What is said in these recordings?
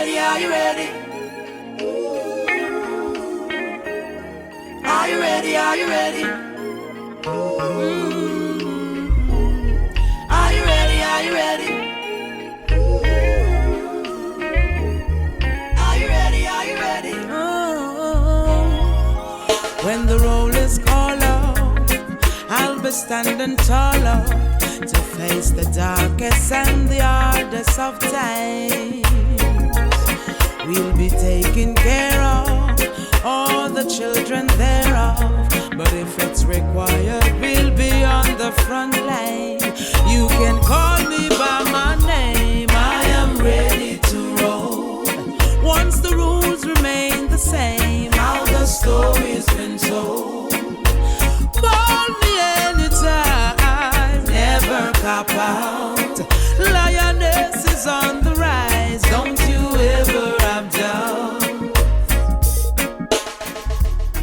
ready? Are you ready? Are you ready? Are you ready? Are you ready? Are you ready? Are you ready? Are you ready? When the roll is called out, I'll be standing taller to face the darkest and the hardest of times. We'll be taking care of all the children thereof, but if it's required, we'll be on the front line. You can call me by my name, I am ready to roll. Once the rules remain the same, how the story's been told. Call me anytime, never cop out. Lioness is on the rise, don't you ever have doubt.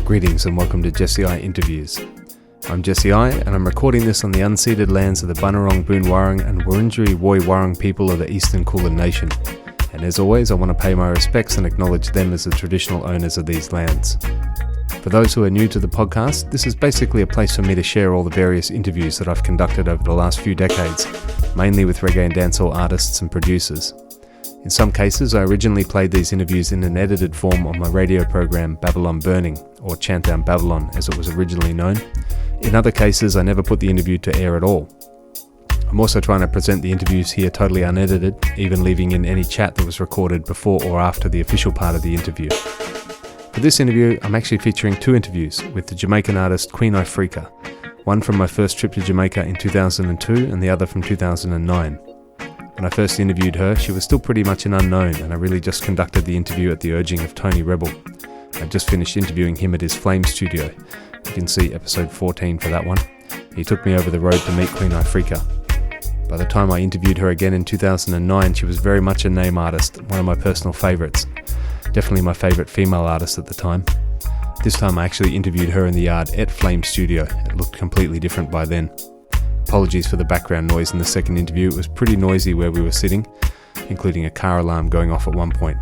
Greetings and welcome to Jesse I Interviews. I'm Jesse I, and I'm recording this on the unceded lands of the Bunurong, Boonwurrung and Wurundjeri Woi-wurrung people of the Eastern Kulin Nation. And as always, I want to pay my respects and acknowledge them as the traditional owners of these lands. For those who are new to the podcast, this is basically a place for me to share all the various interviews that I've conducted over the last few decades, mainly with reggae and dancehall artists and producers. In some cases, I originally played these interviews in an edited form on my radio program Babylon Burning, or Chant Down Babylon as it was originally known. In other cases, I never put the interview to air at all. I'm also trying to present the interviews here totally unedited, even leaving in any chat that was recorded before or after the official part of the interview. For this interview, I'm actually featuring two interviews with the Jamaican artist Queen Ifrica, one from my first trip to Jamaica in 2002 and the other from 2009. When I first interviewed her, she was still pretty much an unknown, and I really just conducted the interview at the urging of Tony Rebel. I'd just finished interviewing him at his Flame studio. You can see episode 14 for that one. He took me over the road to meet Queen Ifrica. By the time I interviewed her again in 2009, she was very much a name artist, one of my personal favourites. Definitely my favourite female artist at the time. This time I actually interviewed her in the yard at Flame studio. It looked completely different by then. Apologies for the background noise in the second interview. It was pretty noisy where we were sitting, including a car alarm going off at one point.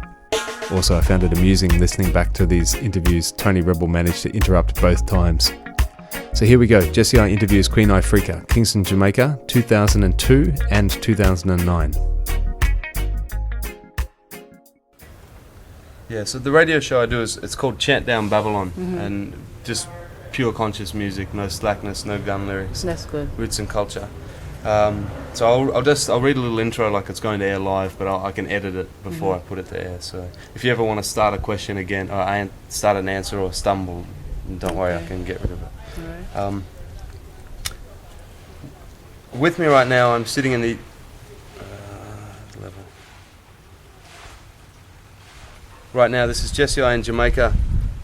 Also, I found it amusing listening back to these interviews. Tony Rebel managed to interrupt both times. So here we go. Jesse I Interviews Queen Ifrica, Kingston, Jamaica, 2002 and 2009. Yeah, so the radio show I do it's called Chant Down Babylon, and just pure conscious music, no slackness, no gun lyrics. That's good. Roots and culture. So I'll read a little intro like it's going to air live, but I can edit it before I put it to air. So if you ever want to start a question again, or start an answer or stumble, don't worry, I can get rid of it. All right. With me right now, I'm sitting in the level. Right now, this is Jesse I in Jamaica,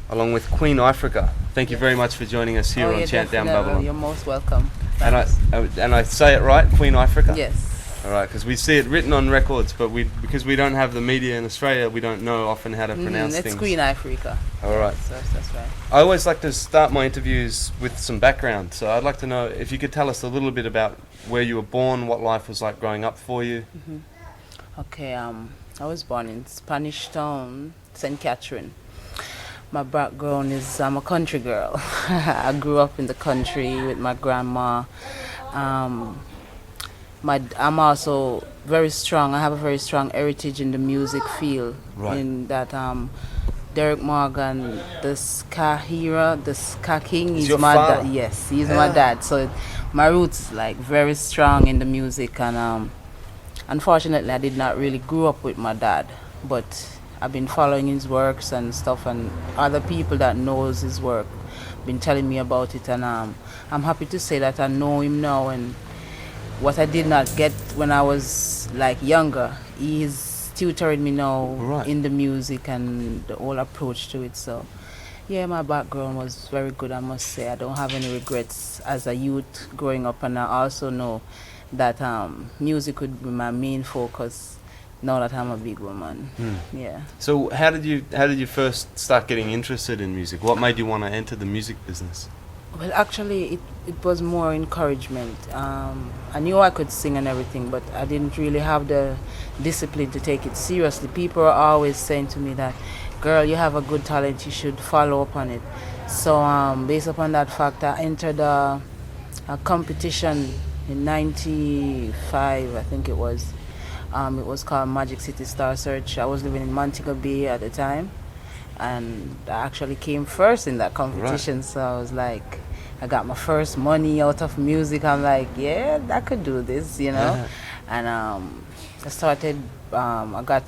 along with Queen Ifrica. Thank you very much for joining us here on Chant Down Babylon. You're most welcome. And I say it right, Queen Ifrica? Yes. All right, because we see it written on records, but because we don't have the media in Australia, we don't know often how to pronounce things. It's Queen Ifrica. All right. That's right. I always like to start my interviews with some background, so I'd like to know if you could tell us a little bit about where you were born, what life was like growing up for you. Okay, I was born in Spanish Town, St. Catherine. My background is I'm a country girl. I grew up in the country with my grandma. I'm also very strong. I have a very strong heritage in the music field. Right. In that Derek Morgan, the ska hero, the ska king, he's my dad. Yes, he's my dad. So my roots like very strong in the music, and unfortunately I did not really grow up with my dad, but I've been following his works and stuff, and other people that knows his work been telling me about it, and I'm happy to say that I know him now, and what I did not get when I was like younger, he's tutoring me now in the music and the whole approach to it. So yeah, my background was very good, I must say. I don't have any regrets as a youth growing up, and I also know that music would be my main focus now that I'm a big woman. Yeah. So how did you first start getting interested in music? What made you want to enter the music business? Well, actually, it was more encouragement. I knew I could sing and everything, but I didn't really have the discipline to take it seriously. People are always saying to me that, girl, you have a good talent, you should follow up on it. So, based upon that fact, I entered a competition in '95, I think it was. It was called Magic City Star Search. I was living in Montego Bay at the time, and I actually came first in that competition. Right. So I was like, I got my first money out of music. I'm like, yeah, I could do this, you know. Yeah. And I started. I got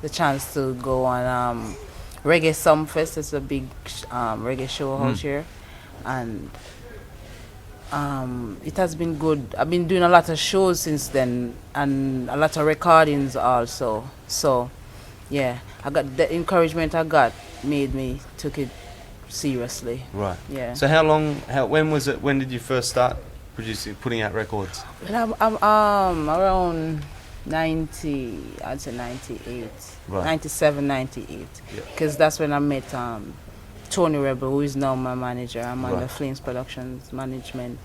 the chance to go on Reggae Sumfest. It's a big reggae show out here, and it has been good. I've been doing a lot of shows since then and a lot of recordings also. So, yeah, I got the encouragement I got made me took it seriously. Right. Yeah. So when was it? When did you first start putting out records? Well, I'm around 90. I'd say 98. Right. 97, 98. Because that's when I met Tony Rebel, who is now my manager. I'm under Flames Productions management.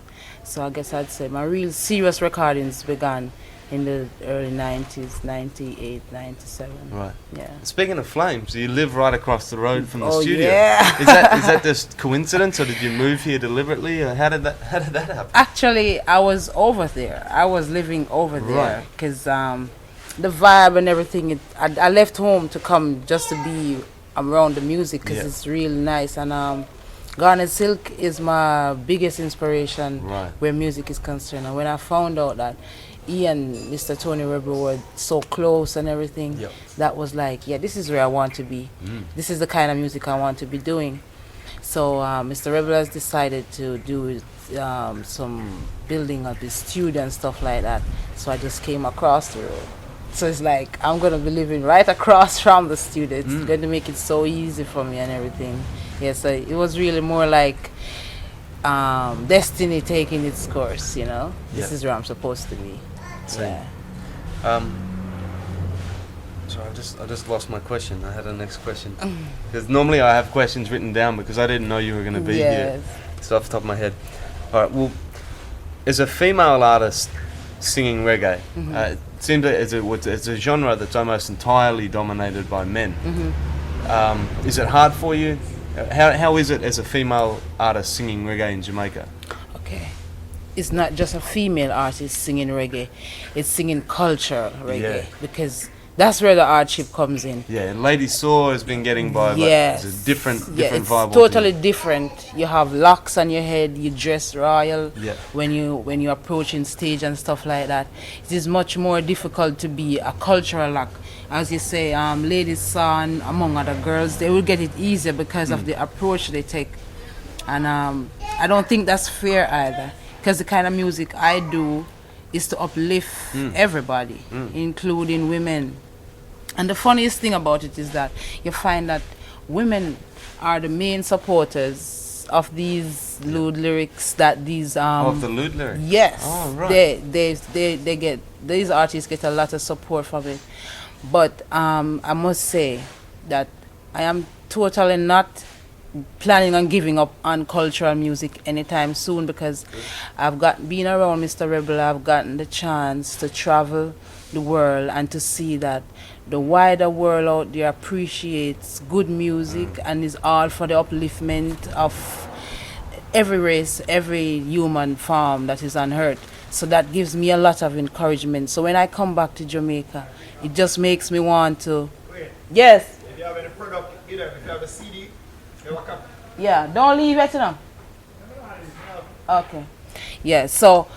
So I guess I'd say my real serious recordings began in the early 90s, 98, 97. Right. Yeah. Speaking of Flames, you live right across the road from the studio. Yeah. Is that just coincidence, or did you move here deliberately, or how did that happen? Actually, I was over there. I was living over there because the vibe and everything. I left home to come just to be around the music because it's really nice. And Garnet Silk is my biggest inspiration where music is concerned. And when I found out that he and Mr. Tony Rebel were so close and everything, that was like, yeah, this is where I want to be. This is the kind of music I want to be doing. So Mr. Rebel has decided to do some building of his studio and stuff like that. So I just came across the road. So it's like I'm going to be living right across from the studio. It's going to make it so easy for me and everything. Yeah, so it was really more like destiny taking its course, you know. This is where I'm supposed to be. Yeah. Sorry, I just lost my question. I had a next question. Because normally I have questions written down because I didn't know you were going to be here. It's off the top of my head. All right, well, as a female artist singing reggae, it seems that it's a genre that's almost entirely dominated by men. Is it hard for you? How is it as a female artist singing reggae in Jamaica? Okay. It's not just a female artist singing reggae, it's singing cultural reggae because that's where the hardship comes in. Yeah, and Lady Saw has been getting by, but it's a different vibe. It's totally different. You have locks on your head, you dress royal when you approaching stage and stuff like that. It is much more difficult to be a cultural lock. As you say, Lady Saw and among other girls, they will get it easier because of the approach they take. And I don't think that's fair either. Because the kind of music I do is to uplift everybody, including women. And the funniest thing about it is that you find that women are the main supporters of these lewd lyrics. That these of the lewd lyrics. Yes. Oh, right. They get, these artists get a lot of support from it. But I must say that I am totally not planning on giving up on cultural music anytime soon because I've been around Mr. Rebel. I've gotten the chance to travel the world and to see that the wider world out there appreciates good music and is all for the upliftment of every race, every human form that is on earth. So that gives me a lot of encouragement. So when I come back to Jamaica, it just makes me want to. Yes. If you have any product, if you have a CD. Yeah, don't leave it now. Okay. Yeah, so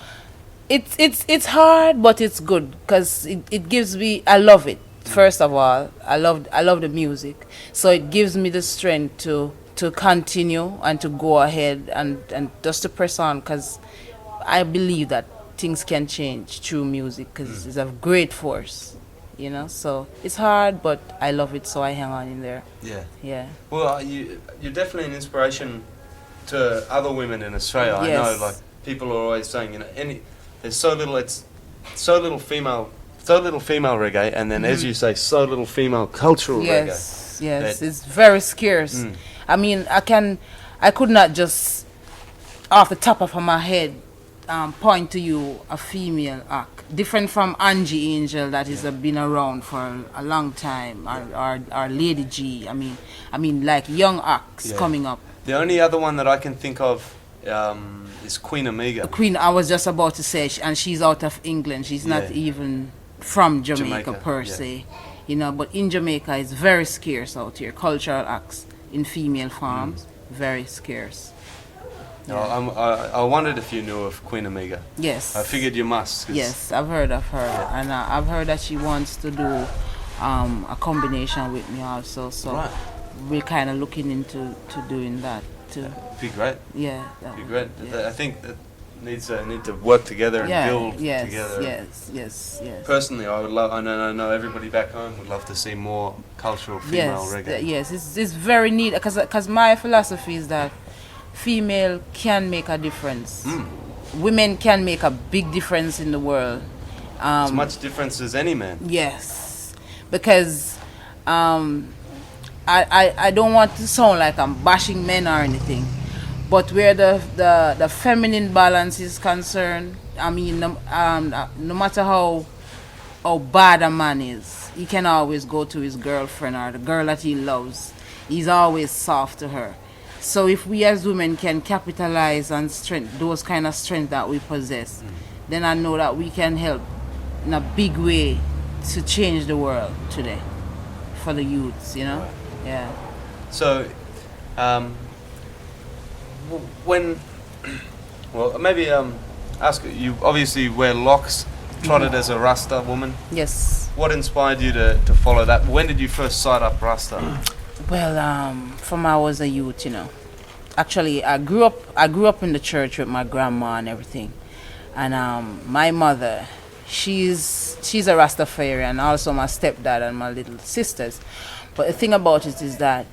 it's hard, but it's good because it gives me. I love it. First of all, I love the music, so it gives me the strength to continue and to go ahead and just to press on because I believe that things can change through music because it's a great force. You know, so it's hard, but I love it, so I hang on in there. Yeah. Well, you're definitely an inspiration to other women in Australia. Yes. I know, like people are always saying, you know, there's so little female reggae, and then as you say, so little female cultural reggae. Yes, it's very scarce. I mean, I could not just off the top of my head point to you a female act different from Angie Angel that is been around for a long time, or Lady G. I mean like young acts coming up. The only other one that I can think of is Queen Omega. Queen, I was just about to say, and she's out of England. She's not even from Jamaica per se, you know. But in Jamaica, it's very scarce out here. Cultural acts in female forms, very scarce. Yeah. I wondered if you knew of Queen Omega. Yes. I figured you must. Yes, I've heard of her, and I've heard that she wants to do a combination with me also. So we're kind of looking into doing that too. Be great. Yeah. Be great. I think that need to work together and build together. Yes. Personally, I would love. I know everybody back home would love to see more cultural female reggae. Yes, it's very neat because my philosophy is that female can make a difference. Women can make a big difference in the world. As much difference as any man. Yes, because I don't want to sound like I'm bashing men or anything, but where the feminine balance is concerned, I mean, no matter how bad a man is, he can always go to his girlfriend or the girl that he loves. He's always soft to her. So if we as women can capitalize on strength, those kind of strength that we possess, then I know that we can help in a big way to change the world today for the youths, you know? Right. Yeah. So, maybe ask you. Obviously, wear locks, trotted as a Rasta woman. Yes. What inspired you to follow that? When did you first sight up Rasta? Well, from I was a youth, you know. Actually, I grew up in the church with my grandma and everything, and my mother, she's a Rastafarian, and also my stepdad and my little sisters. But the thing about it is that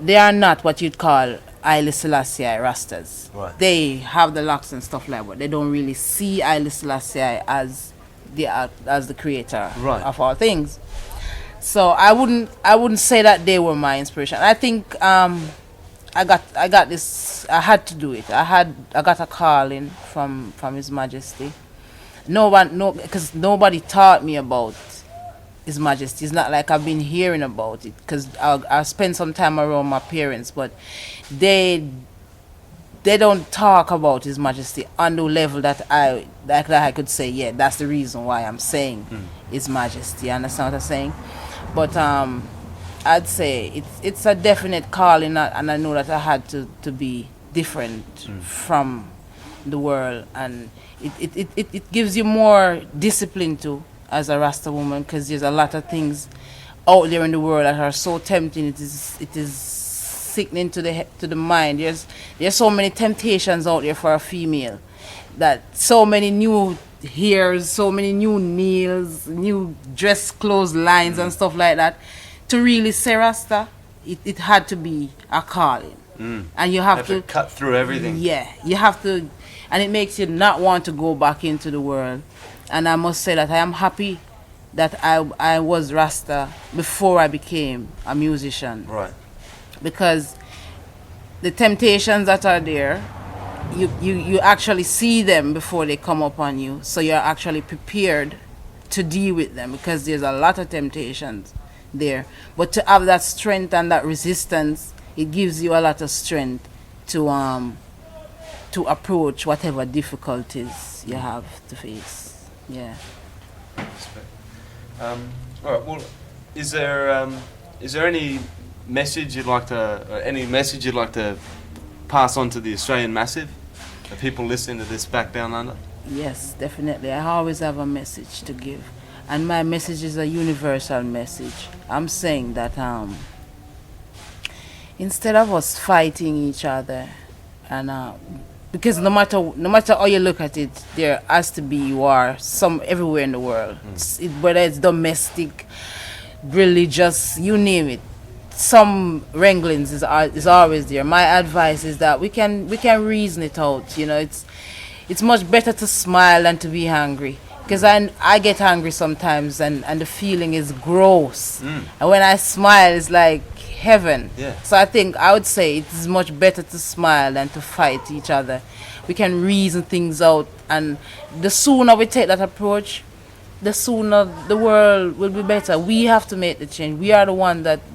they are not what you'd call Haile Selassie Rastas. Right. They have the locks and stuff like that. They don't really see Haile Selassie as the creator of all things. So I wouldn't say that they were my inspiration. I think I got this. I had to do it. I got a calling from His Majesty. Because nobody taught me about His Majesty. It's not like I've been hearing about it. Because I spent some time around my parents, but they don't talk about His Majesty on the level that I could say, yeah, that's the reason why I'm saying His Majesty. You understand what I'm saying? But I'd say it's a definite calling, and I know that I had to be different from the world, and it gives you more discipline too as a Rasta woman, because there's a lot of things out there in the world that are so tempting. It is sickening to the mind. There's so many temptations out there for a female, that so many new hairs, so many new nails, new dress clothes lines and stuff like that. To really say Rasta, it had to be a calling. And you have to cut through everything. Yeah, you have to, and it makes you not want to go back into the world. And I must say that I am happy that I was Rasta before I became a musician. Right. Because the temptations that are there, you actually see them before they come upon you, so you're actually prepared to deal with them, because there's a lot of temptations there. But to have that strength and that resistance, it gives you a lot of strength to approach whatever difficulties you have to face. Yeah. All right. Well, is there any message you'd like to pass on to the Australian massive, the people listening to this back down under? Yes, definitely. I always have a message to give, and my message is a universal message. I'm saying that instead of us fighting each other, and because no matter how you look at it, there has to be war everywhere in the world, whether it's domestic, religious, you name it. Some wranglings is always there. My advice is that we can reason it out. You know, it's much better to smile than to be angry. Because I get angry sometimes, and the feeling is gross. And when I smile, it's like heaven. Yeah. So I would say it is much better to smile than to fight each other. We can reason things out, and the sooner we take that approach, the sooner the world will be better. We have to make the change. We are the one that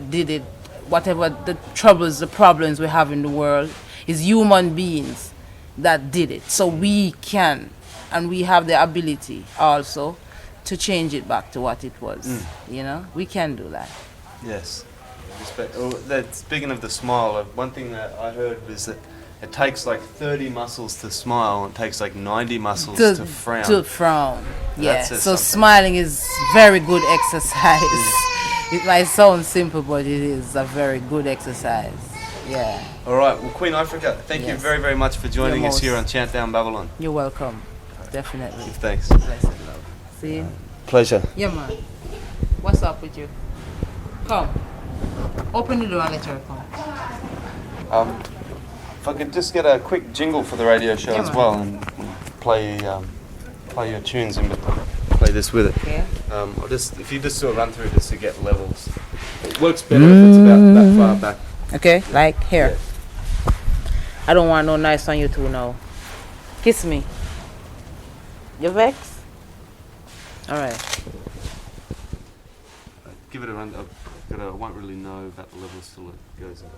did it. Whatever the troubles, the problems we have in the world, is human beings that did it. So we can. And we have the ability also to change it back to what it was. You know, we can do that. Yes. Respect. Speaking of the smile, one thing that I heard was that it takes like 30 muscles to smile, and it takes like 90 muscles to frown. To frown, yeah. So something. smiling is very good exercise. It might sound simple, but it is a very good exercise. Yeah. All right. Well, Queen Ifrica, thank you very, very much for joining us here on Chant Down Babylon. You're welcome. Definitely. Give thanks. Blessed love. See? Pleasure. Yeah, man. What's up with you? Come. Open the door and let her come. If I could just get a quick jingle for the radio show as well, and play your tunes and play this with it. Okay. If you just do a run through just to get levels. It works better if it's about that far back. Okay, like here. Yeah. I don't want no nice on you too now. Kiss me. You vex? Alright. Give it a run. I won't really know about the levels till it goes up.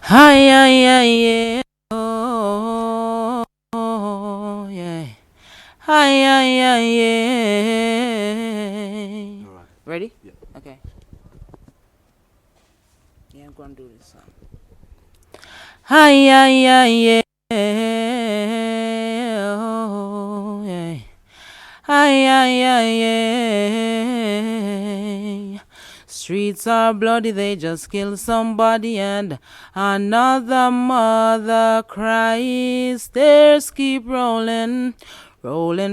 Hi, yeah. Oh, yeah. Hi, yeah. All right. Ready? Yeah. Okay. Yeah, I'm gonna do this song. Hi, yeah. Oh, yeah. Hi, yeah. Streets are bloody, they just killed somebody, and another mother cries. Tears keep rolling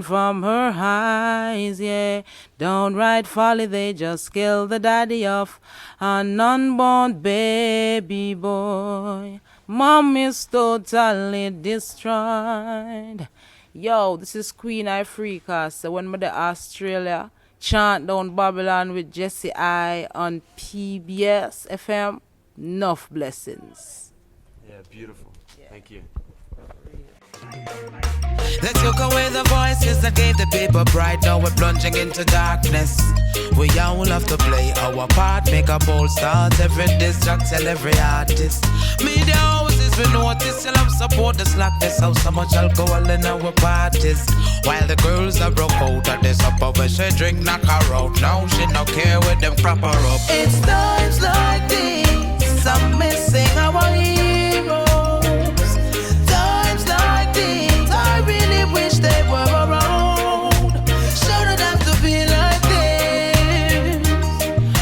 from her eyes, yeah. Downright folly, they just killed the daddy of an unborn baby boy. Mom is totally destroyed. Yo, this is Queen Ifrica. So when we're to Australia, Chant Down Babylon with Jesse I on PBS FM. Enough blessings. Yeah, beautiful. Yeah. Thank you. Let's look away the voices that gave the people pride. Now we're plunging into darkness. We all have to play our part, make a bold start. Every distract, tell every artist. Media houses, we notice, you'll have support the slackness. How so much alcohol in our parties. While the girls are broke out at this upper where she drink, knock her out. Now she no care with them prop her up. It's times like these, I'm missing our heroes. Times like these, I really wish they were around. Shouldn't have to be like this.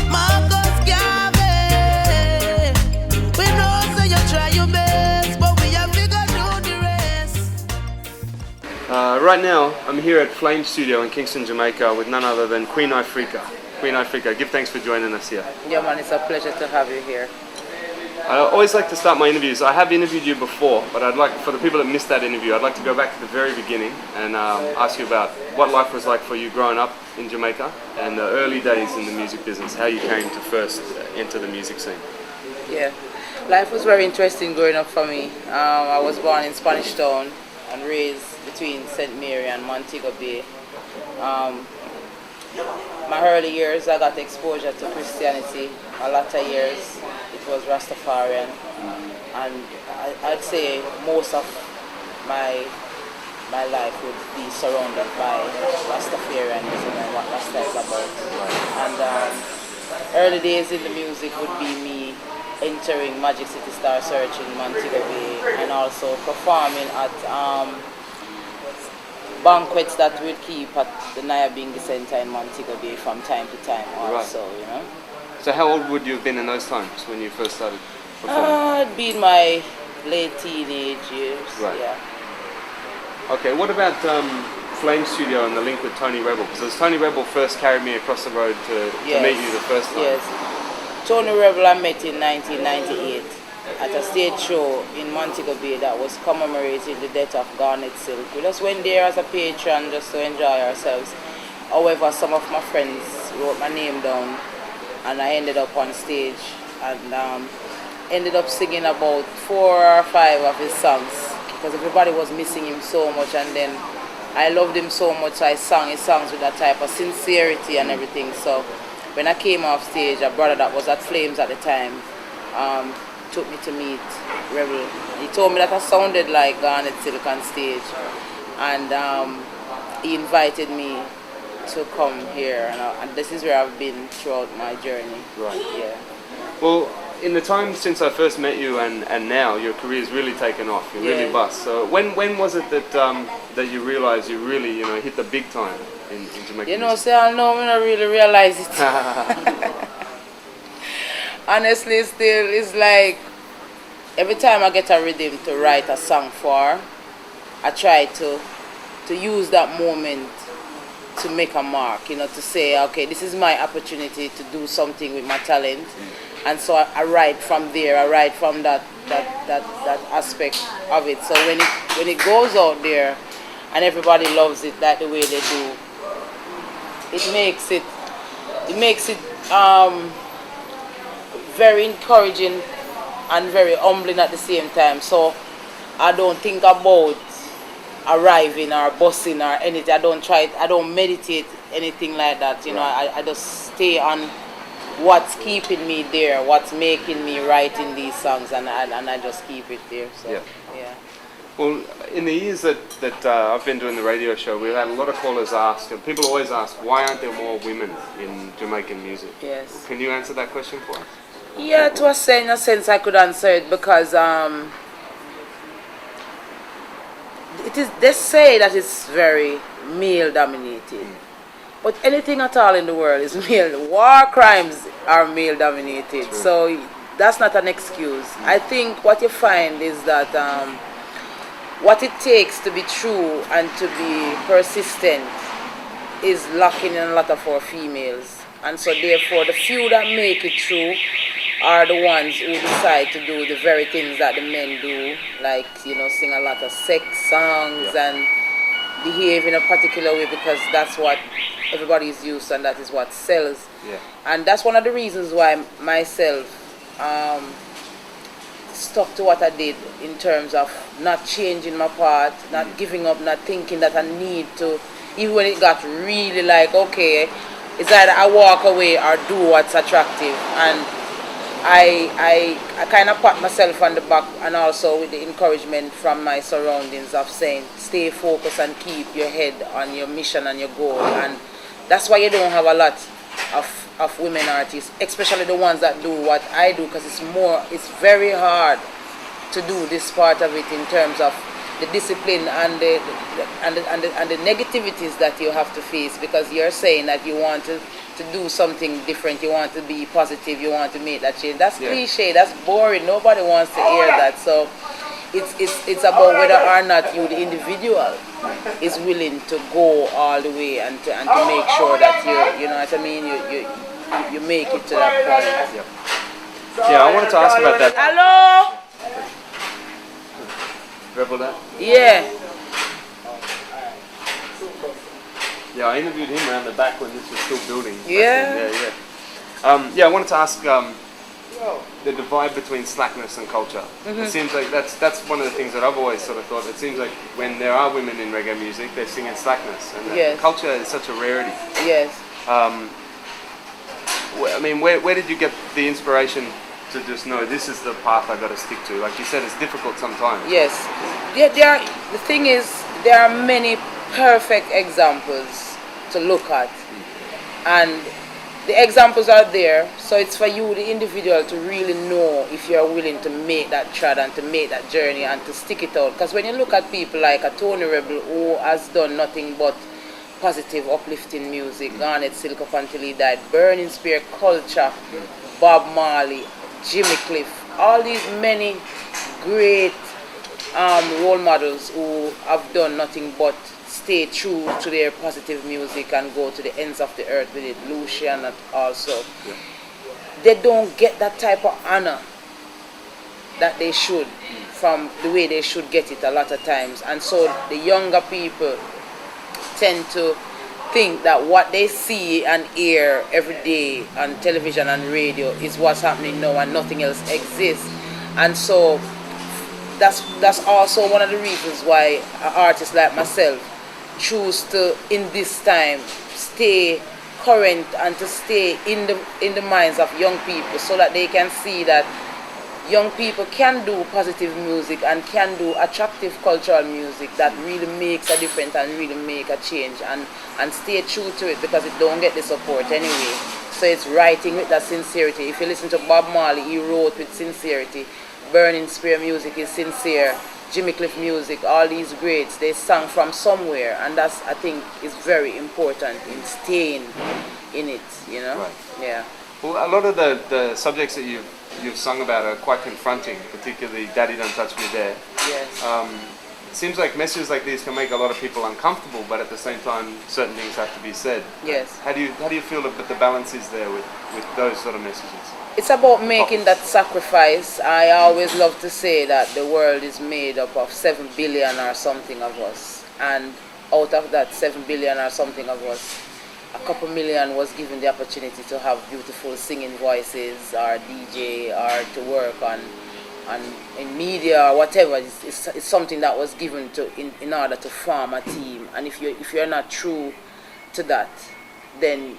Marcus Garvey, we know so you try your best, but we have figured out the rest. Right now, I'm here at Flame Studio in Kingston, Jamaica with none other than Queen Ifrica. Queen Ifrica, give thanks for joining us here. Yeah, man, it's a pleasure to have you here. I always like to start my interviews. I have interviewed you before, but I'd like, for the people that missed that interview, I'd like to go back to the very beginning and ask you about what life was like for you growing up in Jamaica and the early days in the music business, how you came to first enter the music scene. Yeah, life was very interesting growing up for me. I was born in Spanish Town and raised between St. Mary and Montego Bay. My early years, I got exposure to Christianity. My latter years, it was Rastafarian, and I'd say most of my life would be surrounded by Rastafarianism and what Rasta is about. And early days in the music would be me entering Magic City Star Search in Montego Bay and also performing at banquets that we'd keep at the Nyabingi Center in Montego Bay from time to time also, you know. So how old would you have been in those times when you first started performing? I'd be in my late teenage years, right. Yeah. Okay, what about Flame Studio and the link with Tony Rebel? Because Tony Rebel first carried me across the road to meet you the first time. Yes. Tony Rebel I met in 1998 at a stage show in Montego Bay that was commemorating the death of Garnet Silk. We just went there as a patron just to enjoy ourselves. However, some of my friends wrote my name down and I ended up on stage and ended up singing about 4 or 5 of his songs because everybody was missing him so much, and then I loved him so much, so I sang his songs with that type of sincerity and everything. So when I came off stage, a brother that was at Flames at the time took me to meet Rebel. He told me that I sounded like Garnet Silk on stage, and he invited me to come here, and this is where I've been throughout my journey. Right. Yeah. Well, in the time since I first met you and now, your career's really taken off. You're really bust. So when was it that you realized you really hit the big time in Jamaica? I know I don't really realize it. Honestly, still, it's like every time I get a rhythm to write a song for, I try to use that moment to make a mark, to say, okay, this is my opportunity to do something with my talent. And so I write from there. I write from that aspect of it. So when it goes out there, and everybody loves it like the way they do, it makes it very encouraging and very humbling at the same time. So I don't think about arriving or busing or anything. I don't meditate anything like that. I just stay on what's keeping me there, what's making me writing these songs, and I just keep it there. So, yeah. Well, in the years that I've been doing the radio show, we've had a lot of callers ask, and people always ask, why aren't there more women in Jamaican music? Yes. Can you answer that question for us? Yeah, to a sense I could answer it because they say that it's very male dominated. But anything at all in the world is male. War crimes are male dominated. True. So that's not an excuse. I think what you find is that what it takes to be true and to be persistent is lacking in a lot of our females. And so therefore the few that make it true are the ones who decide to do the very things that the men do, like, sing a lot of sex songs and behave in a particular way because that's what everybody is used to and that is what sells. Yeah. And that's one of the reasons why myself stuck to what I did in terms of not changing my part, not giving up, not thinking that I need to, even when it got really like, okay, it's either I walk away or do what's attractive. And I kind of pat myself on the back, and also with the encouragement from my surroundings of saying stay focused and keep your head on your mission and your goal. And that's why you don't have a lot of women artists, especially the ones that do what I do, because it's very hard to do this part of it in terms of the discipline and the negativities that you have to face, because you're saying that you want to do something different, you want to be positive, you want to make that change. That's cliche, that's boring, nobody wants to hear that. So it's about whether or not you, the individual, is willing to go all the way and to make sure that you know what I mean, you make it to that point. Yeah, I wanted to ask about that. Hello? Rebel that? Yeah. Yeah, I interviewed him around the back when this was still building. Yeah. I wanted to ask the divide between slackness and culture. It seems like that's one of the things that I've always sort of thought. It seems like when there are women in reggae music, they're singing slackness, and culture is such a rarity. Yes. I mean, where did you get the inspiration to just know this is the path I got to stick to? Like you said, it's difficult sometimes. Yes. The thing is, there are many perfect examples to look at, and the examples are there, so it's for you, the individual, to really know if you're willing to make that trad and to make that journey and to stick it out. Because when you look at people like a Tony Rebel, who has done nothing but positive, uplifting music, Garnet Silk up until he died, Burning Spear, Culture, Bob Marley, Jimmy Cliff, all these many great role models who have done nothing but stay true to their positive music and go to the ends of the earth with it. Lucian also. They don't get that type of honor that they should, from the way they should get it a lot of times. And so the younger people tend to think that what they see and hear every day on television and radio is what's happening now and nothing else exists. And so that's also one of the reasons why artists like myself choose to, in this time, stay current and to stay in the minds of young people, so that they can see that young people can do positive music and can do attractive cultural music that really makes a difference and really make a change, and stay true to it, because it don't get the support anyway. So it's writing with that sincerity. If you listen to Bob Marley, he wrote with sincerity. Burning Spear music is sincere. Jimmy Cliff music, all these greats, they sang from somewhere, and that's, I think, is very important in staying in it, you know? Right. Yeah. Well, a lot of the subjects that you've sung about are quite confronting, particularly Daddy Don't Touch Me There. Yes. It seems like messages like these can make a lot of people uncomfortable, but at the same time, certain things have to be said. Yes. How do you feel that the balance is there with those sort of messages? It's about making that sacrifice. I always love to say that the world is made up of 7 billion or something of us, and out of that 7 billion or something of us, a couple million was given the opportunity to have beautiful singing voices, or DJ, or to work on in media or whatever. It's something that was given to in order to form a team. And if you're not true to that, then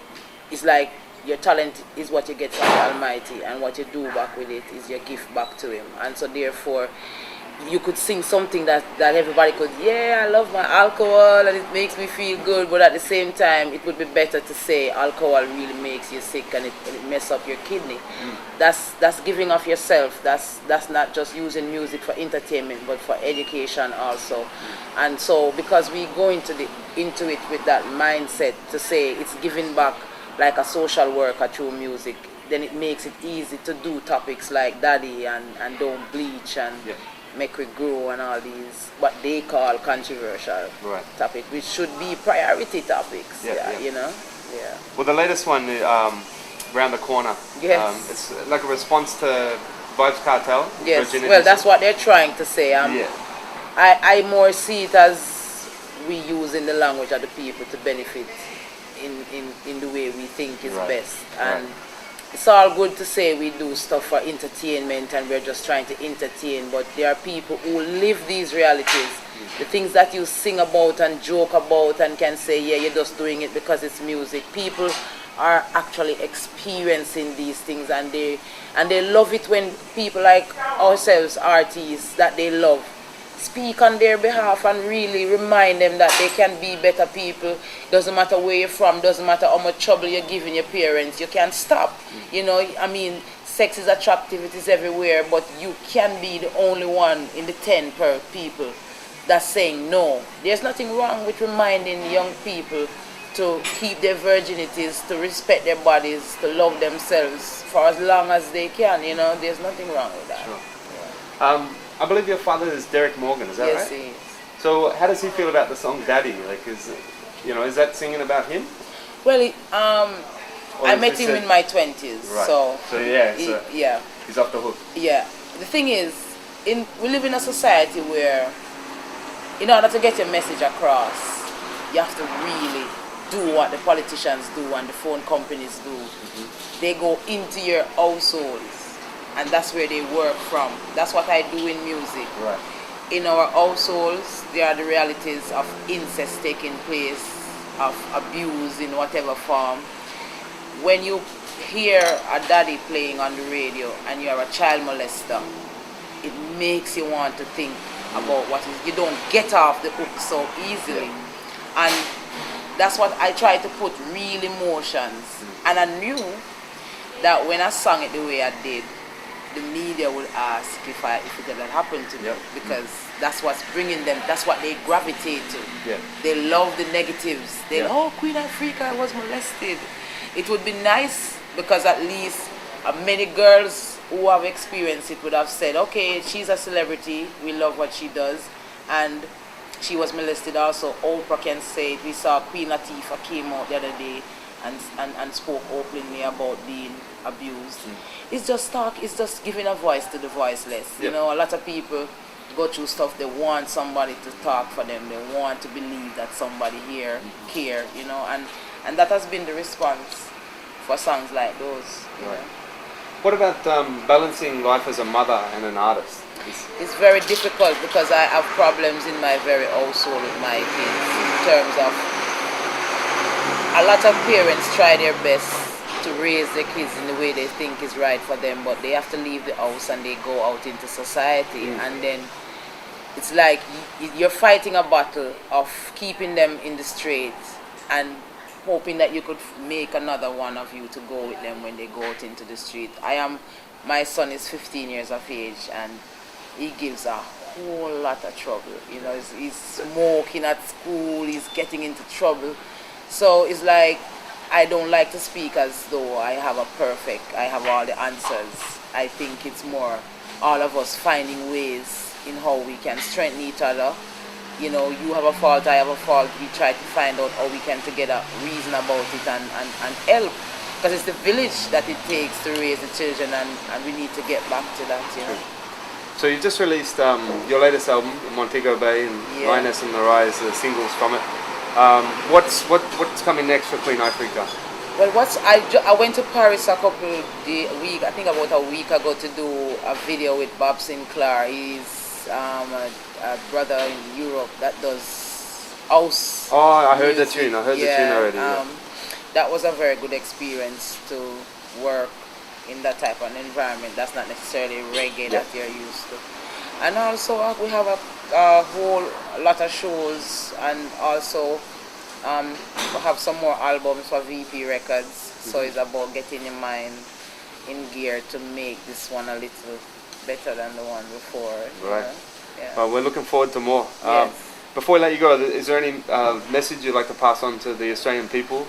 it's like your talent is what you get from the Almighty, and what you do back with it is your gift back to Him. And so therefore, you could sing something that everybody could, I love my alcohol and it makes me feel good, but at the same time, it would be better to say alcohol really makes you sick and it messes up your kidney. That's giving of yourself. That's not just using music for entertainment, but for education also. And so, because we go into it with that mindset to say it's giving back like a social worker through music, then it makes it easy to do topics like Daddy and Don't Bleach and Make We Grow and all these what they call controversial topics, which should be priority topics. You know. Yeah. Well, the latest one, Round the Corner. Yes. It's like a response to Vibes Cartel. Yes. Virginia Well, that's what they're trying to say. I more see it as we using the language of the people to benefit in the way we think is best. And it's all good to say we do stuff for entertainment and we're just trying to entertain, but there are people who live these realities. The things that you sing about and joke about and can say, you're just doing it because it's music. People are actually experiencing these things, and they love it when people like ourselves, artists that they love, speak on their behalf and really remind them that they can be better people. Doesn't matter where you're from, doesn't matter how much trouble you're giving your parents, you can't stop. You know, I mean, sex is attractive, it is everywhere, but you can be the only one in the 10 per people that's saying no. There's nothing wrong with reminding young people to keep their virginities, to respect their bodies, to love themselves for as long as they can, you know. There's nothing wrong with that. Sure. I believe your father is Derek Morgan, is that right? Yes, he is. So how does he feel about the song Daddy? Like, is that singing about him? Well, I met him in my 20s, right. so he's off the hook. Yeah. The thing is, we live in a society where, in order to get your message across, you have to really do what the politicians do and the phone companies do. They go into your households, and that's where they work from. That's what I do in music. Right. In our households, there are the realities of incest taking place, of abuse in whatever form. When you hear a daddy playing on the radio and you are a child molester, it makes you want to think about what is. You don't get off the hook so easily. And that's what I try to put real emotions. And I knew that when I sang it the way I did, the media will ask if it had happened to me, because that's what's bringing them, that's what they gravitate to. They love the negatives. Queen Ifrica was molested. It would be nice, because at least many girls who have experienced it would have said, okay, she's a celebrity, we love what she does, and she was molested also. Oprah can say it. We saw Queen Latifah came out the other day and spoke openly about being abused. It's just giving a voice to the voiceless. You know, a lot of people go through stuff, they want somebody to talk for them, they want to believe that somebody here care, you know, and that has been the response for songs like those. Right. What about balancing life as a mother and an artist? It's very difficult because I have problems in my very household with my kids in terms of a lot of parents try their best to raise their kids in the way they think is right for them, but they have to leave the house and they go out into society, and then it's like you're fighting a battle of keeping them in the straight and hoping that you could make another one of you to go with them when they go out into the street. My son is 15 years of age and he gives a whole lot of trouble. You know, he's smoking at school, he's getting into trouble. So it's like, I don't like to speak as though I have all the answers. I think it's more all of us finding ways in how we can strengthen each other. You know, you have a fault, I have a fault. We try to find out how we can together reason about it and help. Because it's the village that it takes to raise the children, and we need to get back to that, you know. So you just released your latest album, Montego Bay, and Lioness and the Rise, the singles from it. What's coming next for Queen Ifrica? Well, I went to Paris about a week ago to do a video with Bob Sinclair. He's a brother in Europe that does house. Oh, I heard music. the tune. I heard the tune already. That was a very good experience to work in that type of environment. That's not necessarily reggae that you're used to. And also we have a whole lot of shows, and also we have some more albums for VP Records. So it's about getting your mind in gear to make this one a little better than the one before. Right. Yeah. Well, we're looking forward to more. Yes. Before we let you go, is there any message you'd like to pass on to the Australian people?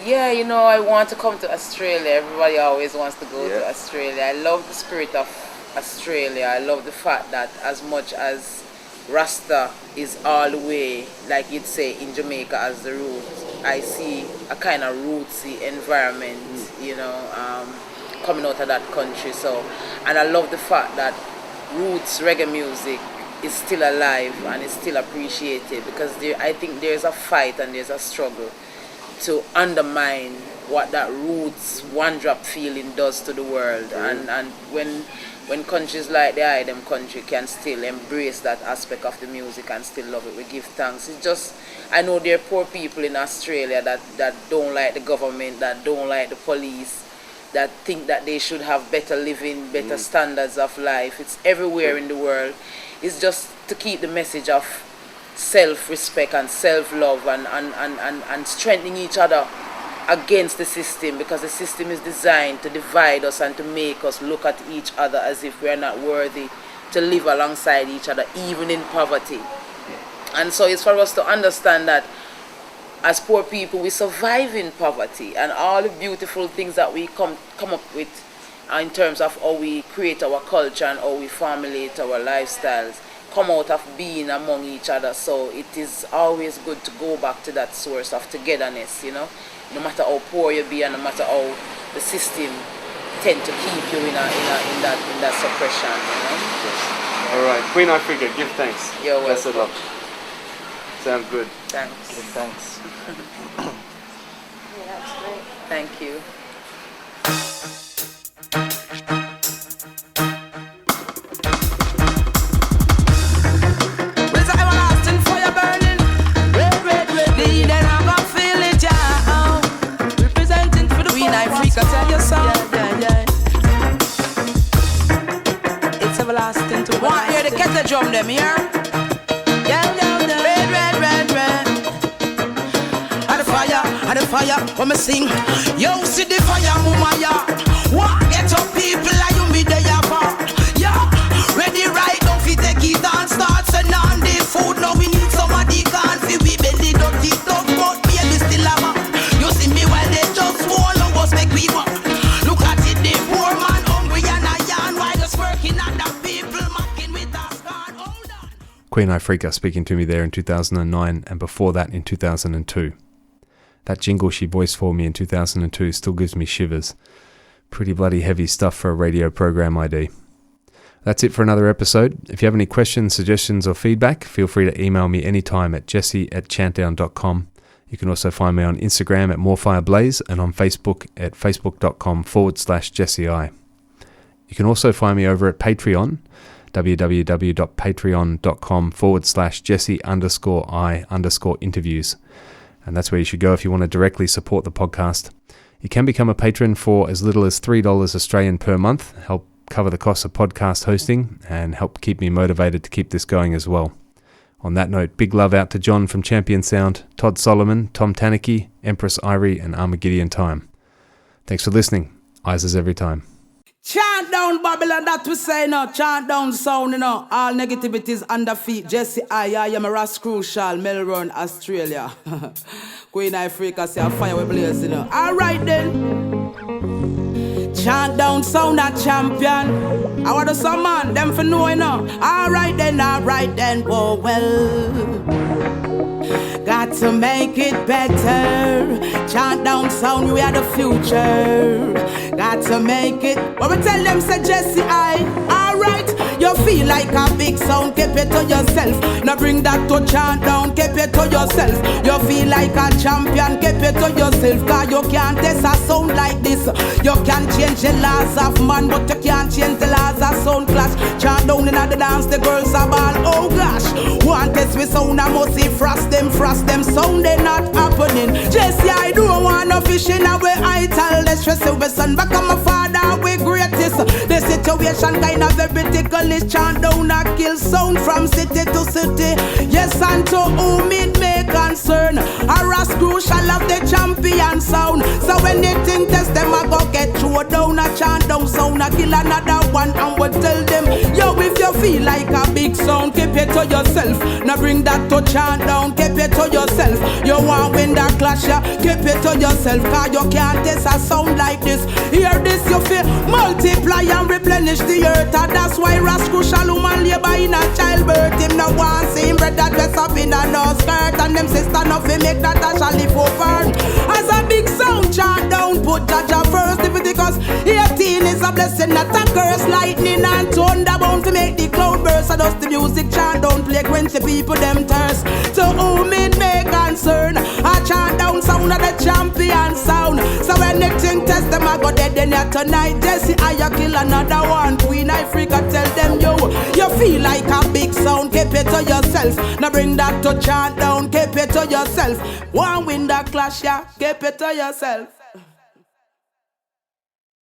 Yeah, you know, I want to come to Australia. Everybody always wants to go to Australia. I love the spirit of Australia. I love the fact that as much as Rasta is all the way, like you'd say in Jamaica, as the root, I see a kind of rootsy environment, you know, coming out of that country. So, and I love the fact that roots reggae music is still alive and is still appreciated, because I think there's a fight and there's a struggle to undermine what that roots one drop feeling does to the world. And when countries like the IDM country can still embrace that aspect of the music and still love it, we give thanks. It's just, I know there are poor people in Australia that don't like the government, that don't like the police, that think that they should have better living, better standards of life. It's everywhere in the world. It's just to keep the message of self-respect and self-love and strengthening each other against the system, because the system is designed to divide us and to make us look at each other as if we are not worthy to live alongside each other, even in poverty. And so it's for us to understand that as poor people, we survive in poverty, and all the beautiful things that we come up with in terms of how we create our culture and how we formulate our lifestyles come out of being among each other. So it is always good to go back to that source of togetherness, you know, no matter how poor you be and no matter how the system tend to keep you in that suppression, you know. All right, Queen Ifrica, give thanks. You're welcome. Blessed love. Sounds good. Thanks. Good, thanks. Yeah, that's great. Thank you. Tell you so. It's everlasting to want hear the kettle drum them here. Red. And the fire, when me sing. Yo, see the Fyah Muma, yeah. What get up people like you me there for? Yeah, ready right now fi take it and start send on the food. Now we need somebody can fi we belly dirty talk, but baby still a man. You see me while they just swallow us make we walk. Look at it, the poor man hungry and a yarn while just working and the people mocking with us. Hold on. Queen Ifrica speaking to me there in 2009, and before that in 2002. That jingle she voiced for me in 2002 still gives me shivers. Pretty bloody heavy stuff for a radio program ID. That's it for another episode. If you have any questions, suggestions or feedback, feel free to email me anytime at jesse@chantdown.com. You can also find me on Instagram at morefireblaze and on Facebook at facebook.com/JesseI. You can also find me over at Patreon, www.patreon.com/Jesse_I_interviews. And that's where you should go if you want to directly support the podcast. You can become a patron for as little as $3 Australian per month, help cover the costs of podcast hosting, and help keep me motivated to keep this going as well. On that note, big love out to John from Champion Sound, Todd Solomon, Tom Taniki, Empress Irie, and Armageddon Time. Thanks for listening. Eyes as every time. Chant down Babylon, that we say no. Chant down sound, you know. All negativities under feet. Jesse I am a Ras Crucial, Melbourne, Australia. Queen Ifrica say a fire we blaze, you know. Alright then. Chant down sound a champion. I want some man, them for know, you know. Alright then, oh well. Got to make it better. Chant down sound, we are the future. Got to make it. What we tell them, say Jesse I. Alright, you feel like a big sound, keep it to yourself. Now bring that to chant down, keep it to yourself. You feel like a champion, keep it to yourself. Cause you can't test a sound like this. You can change the laws of man, but you can't change the laws of sound clash. Chant down in the dance, the girls are ball. Oh gosh, one test with sound, I must see frost them sound, they not happening. Jesse, I don't want no fishing away. I tell the stress of my son, back on my father, we greatest. The situation kind of very ticklish. Chant down a kill sound from city to city. Yes, and to whom it may concern. Harass crucial of the champion sound. So when they think test them, I go get through down a chant down sound. I kill another one and we tell them, yo, if you feel like a big sound, keep it to yourself. Now bring that to chant down, keep it to yourself. You want win that clash, yeah, keep it to yourself. Cause you can't test a sound like this. Hear this, you feel multiply and replenish the earth. And that's why Ras Crucial woman labor in a childbirth. Him no want see him bread that dress up in a no skirt. And them sister nothing make that a shall live over. As a big sound chant down, put Jaja first. If it because 18 is a blessing, not a curse. Lightning and thunder bound to make the cloud burst. And dust the music chant down, play quench the people them thirst. To whom it may concern, I chant down sound of the champion sound. So when they think test them, I go dead in here tonight. Jesse, I kill another one. Queen Ifrica tell them, yo, you feel like a big sound, keep it to yourself. Now bring that to chant down, keep it to yourself. One win that clash, yeah, keep it to yourself.